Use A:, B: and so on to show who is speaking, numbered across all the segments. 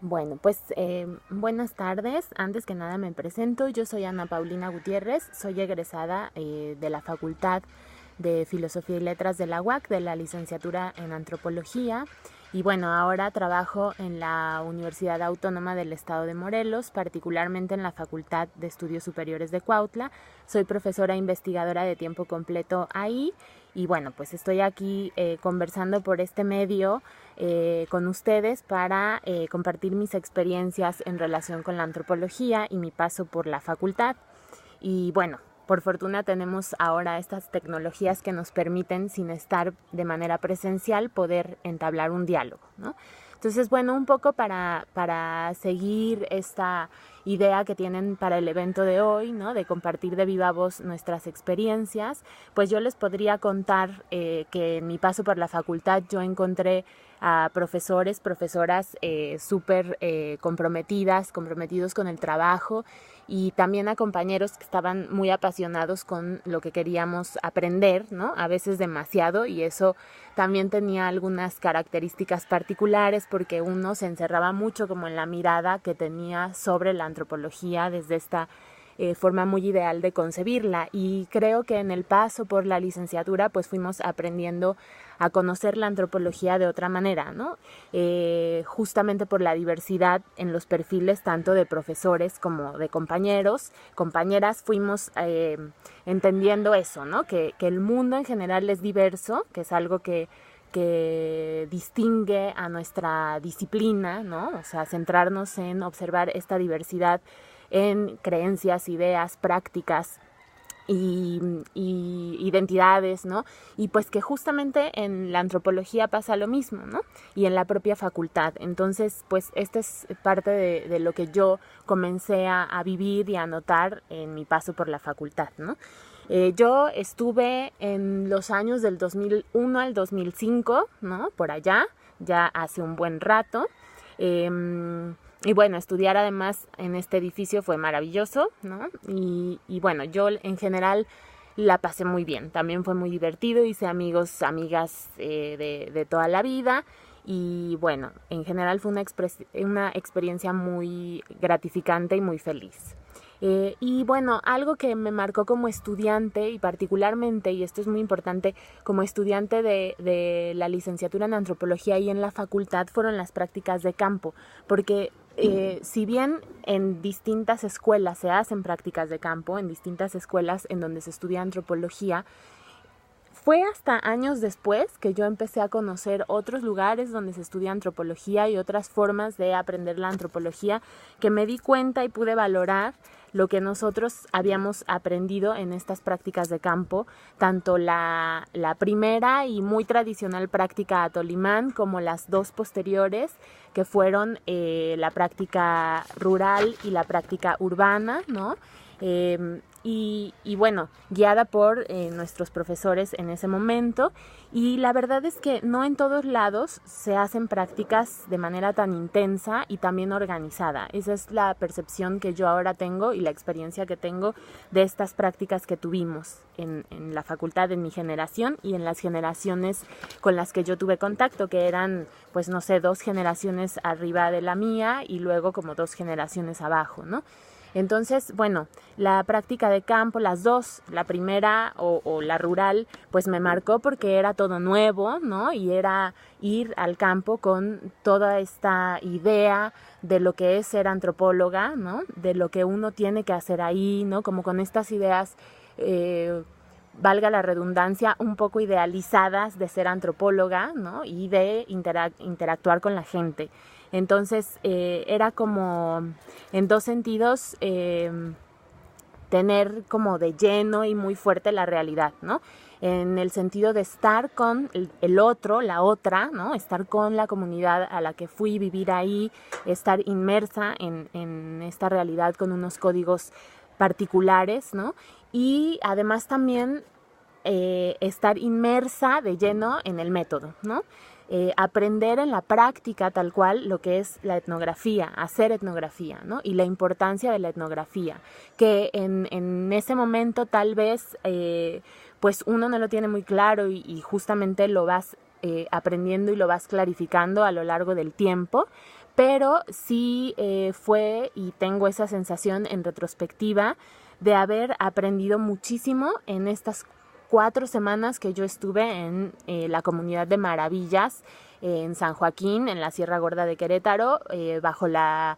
A: Bueno, pues buenas tardes. Antes que nada me presento. Yo soy Ana Paulina Gutiérrez. Soy egresada de la Facultad de Filosofía y Letras de la UAC, de la licenciatura en Antropología. Y bueno, ahora trabajo en la Universidad Autónoma del Estado de Morelos, particularmente en la Facultad de Estudios Superiores de Cuautla. Soy profesora investigadora de tiempo completo ahí. Y bueno, pues estoy aquí conversando por este medio con ustedes para compartir mis experiencias en relación con la antropología y mi paso por la facultad. Y bueno, por fortuna tenemos ahora estas tecnologías que nos permiten, sin estar de manera presencial, poder entablar un diálogo, ¿no? Entonces, bueno, un poco para seguir esta idea que tienen para el evento de hoy, ¿no? De compartir de viva voz nuestras experiencias, pues yo les podría contar que en mi paso por la facultad yo encontré a profesores, profesoras súper comprometidos con el trabajo, y también a compañeros que estaban muy apasionados con lo que queríamos aprender, ¿no? A veces demasiado, y eso también tenía algunas características particulares porque uno se encerraba mucho como en la mirada que tenía sobre la antropología desde esta forma muy ideal de concebirla, y creo que en el paso por la licenciatura pues fuimos aprendiendo a conocer la antropología de otra manera, ¿no? Justamente por la diversidad en los perfiles tanto de profesores como de compañeros, compañeras, fuimos entendiendo eso, ¿no? Que el mundo en general es diverso, que es algo que distingue a nuestra disciplina, ¿no? O sea, centrarnos en observar esta diversidad en creencias, ideas, prácticas y identidades, ¿no? Y pues que justamente en la antropología pasa lo mismo, ¿no? Y en la propia facultad. Entonces, pues esta es parte de lo que yo comencé a vivir y a notar en mi paso por la facultad, ¿no? Yo estuve en los años del 2001 al 2005, ¿no? Por allá, ya hace un buen rato. Y bueno, estudiar además en este edificio fue maravilloso, ¿no? Y bueno, yo en general la pasé muy bien. También fue muy divertido, hice amigos, amigas de toda la vida. Y bueno, en general fue una experiencia muy gratificante y muy feliz. Y bueno, algo que me marcó como estudiante y particularmente, y esto es muy importante, como estudiante de la licenciatura en antropología y en la facultad, fueron las prácticas de campo, porque si bien en distintas escuelas se hacen prácticas de campo, en distintas escuelas en donde se estudia antropología, fue hasta años después que yo empecé a conocer otros lugares donde se estudia antropología y otras formas de aprender la antropología, que me di cuenta y pude valorar lo que nosotros habíamos aprendido en estas prácticas de campo, tanto la primera y muy tradicional práctica a Tolimán como las dos posteriores, que fueron la práctica rural y la práctica urbana, ¿no? Y bueno, guiada por nuestros profesores en ese momento. Y la verdad es que no en todos lados se hacen prácticas de manera tan intensa y también organizada. Esa es la percepción que yo ahora tengo y la experiencia que tengo de estas prácticas que tuvimos en la facultad, en mi generación y en las generaciones con las que yo tuve contacto, que eran, pues no sé, 2 generaciones arriba de la mía y luego como 2 generaciones abajo, ¿no? Entonces, bueno, la práctica de campo, las dos, la primera o la rural, pues me marcó porque era todo nuevo, ¿no? Y era ir al campo con toda esta idea de lo que es ser antropóloga, ¿no? De lo que uno tiene que hacer ahí, ¿no? Como con estas ideas, valga la redundancia, un poco idealizadas de ser antropóloga, ¿no? Y de interactuar con la gente. Entonces era como en dos sentidos, tener como de lleno y muy fuerte la realidad, ¿no? En el sentido de estar con el otro, la otra, ¿no? Estar con la comunidad a la que fui, vivir ahí, estar inmersa en esta realidad con unos códigos particulares, ¿no? Y además también estar inmersa de lleno en el método, ¿no? Aprender en la práctica tal cual lo que es la etnografía, hacer etnografía, ¿no? Y la importancia de la etnografía, que en ese momento tal vez pues uno no lo tiene muy claro y justamente lo vas aprendiendo y lo vas clarificando a lo largo del tiempo, pero sí fue, y tengo esa sensación en retrospectiva, de haber aprendido muchísimo en estas 4 semanas que yo estuve en la Comunidad de Maravillas en San Joaquín, en la Sierra Gorda de Querétaro, bajo la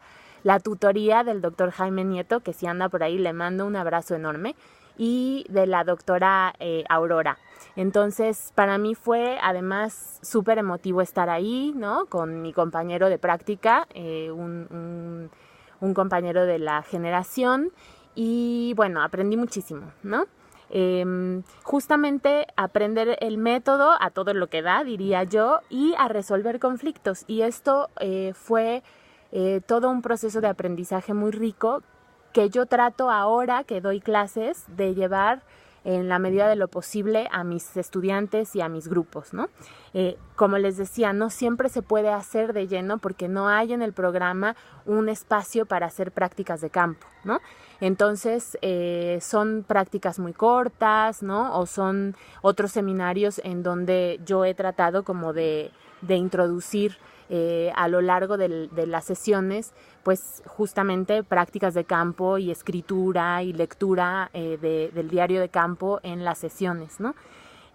A: tutoría del doctor Jaime Nieto, que si anda por ahí le mando un abrazo enorme, y de la doctora Aurora. Entonces, para mí fue además súper emotivo estar ahí, ¿no? Con mi compañero de práctica, un compañero de la generación, y bueno, aprendí muchísimo, ¿no? Justamente aprender el método a todo lo que da, diría yo, y a resolver conflictos. Y esto fue todo un proceso de aprendizaje muy rico que yo trato ahora que doy clases de llevar en la medida de lo posible a mis estudiantes y a mis grupos, ¿no? Como les decía, no siempre se puede hacer de lleno porque no hay en el programa un espacio para hacer prácticas de campo, ¿no? Entonces, son prácticas muy cortas, ¿no? O son otros seminarios en donde yo he tratado como de introducir a lo largo de las sesiones, pues justamente prácticas de campo y escritura y lectura del diario de campo en las sesiones, ¿no?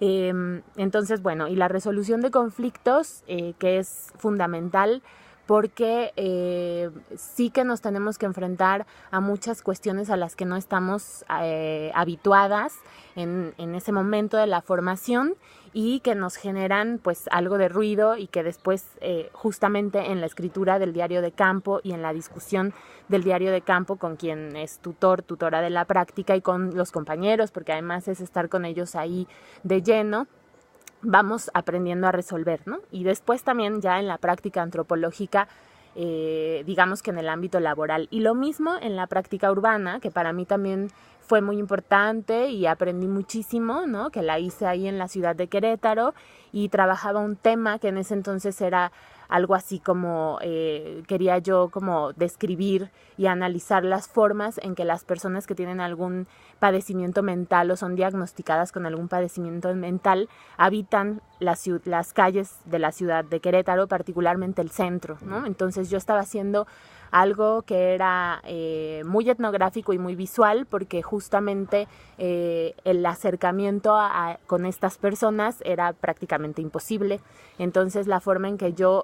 A: Entonces, bueno, y la resolución de conflictos, que es fundamental, porque sí que nos tenemos que enfrentar a muchas cuestiones a las que no estamos habituadas en ese momento de la formación y que nos generan pues algo de ruido y que después justamente en la escritura del diario de campo y en la discusión del diario de campo con quien es tutora de la práctica y con los compañeros, porque además es estar con ellos ahí de lleno, vamos aprendiendo a resolver, ¿no? Y después también ya en la práctica antropológica, digamos que en el ámbito laboral. Y lo mismo en la práctica urbana, que para mí también fue muy importante y aprendí muchísimo, ¿no? Que la hice ahí en la ciudad de Querétaro y trabajaba un tema que en ese entonces era algo así como quería yo como describir y analizar las formas en que las personas que tienen algún padecimiento mental o son diagnosticadas con algún padecimiento mental habitan las calles de la ciudad de Querétaro, particularmente el centro, ¿no? Entonces yo estaba haciendo algo que era muy etnográfico y muy visual, porque justamente el acercamiento con estas personas era prácticamente imposible. Entonces la forma en que yo